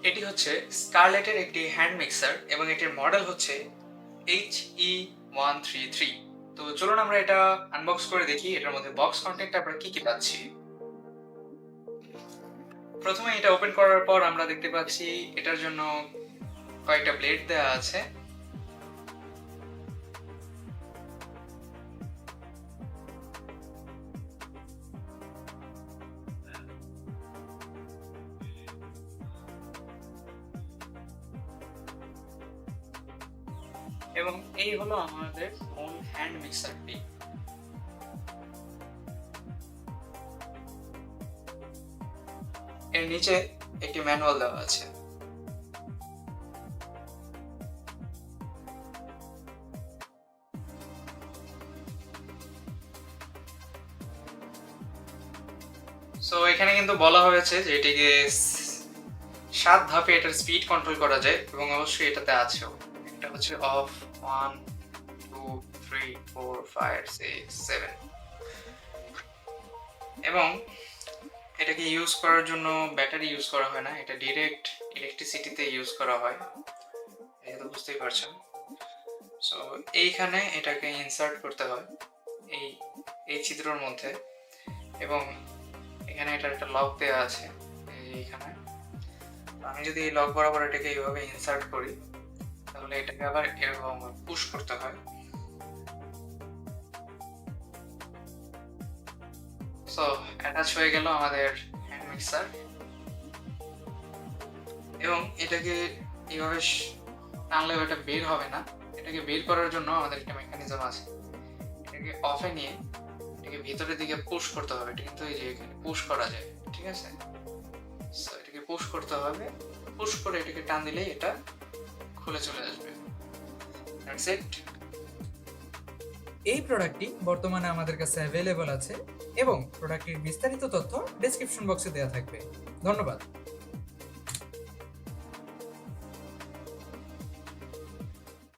এটি হচ্ছে স্কারলেটের একটি হ্যান্ড মিক্সার এবং এটির মডেল হচ্ছে HE133। তো চলুন আমরা এটা আনবক্স করে দেখি এটার মধ্যে বক্স কন্টেন্ট আমরা কি কি পাচ্ছি। প্রথমে এটা ওপেন করার পর আমরা দেখতে পাচ্ছি এটার জন্য কয়েকটা ব্লেড দেওয়া আছে। এবং এই হলো আমাদের ওন হ্যান্ড মিক্সারটি। এর নিচে একটি ম্যানুয়াল দেওয়া আছে। সো এখানে কিন্তু বলা হয়েছে যে এটিকে 7 ধাপে এটার স্পিড কন্ট্রোল করা যায় এবং অবশ্যই এটাতে আছেও। এটা হচ্ছে অফ 1 2 3 4 5 6 7 এবং এটাকে ইউজ করার জন্য ব্যাটারি ইউজ করা হয় না, এটা ডিরেক্ট ইলেকট্রিসিটিতে ইউজ করা হয়, এটা তো বুঝতেই পারছেন। সো এইখানে এটাকে ইনসার্ট করতে হয় এই এই ছিদ্রর মধ্যে এবং এখানে এটার একটা লক দেওয়া আছে এইখানে। আমি যদি এই লক বরাবর এটাকে এইভাবে ইনসার্ট করি তাহলে এটাকে আবার এরকম পুশ করতে হয়। সো অ্যাটাচ হয়ে গেল আমাদের হ্যান্ড মিক্সার এবং এটাকে এইভাবে টানলেও এটা বের হবে না। এটাকে বের করার জন্য আমাদের একটা মেকানিজম আছে। এটাকে অফে নিয়ে এটাকে ভিতরের দিকে পুশ করতে হবে। এটা কিন্তু এই যে এখানে পুশ করা যায়, ঠিক আছে? সো এটাকে পুশ করতে হবে, পুশ করে এটাকে টান দিলেই এটা খুলে চলে আসবে। That's it. এই প্রোডাক্টটি বর্তমানে আমাদের কাছে অ্যাভেলেবল আছে এবং প্রোডাক্টটির বিস্তারিত তথ্য ডেসক্রিপশন বক্সে দেওয়া থাকবে। ধন্যবাদ।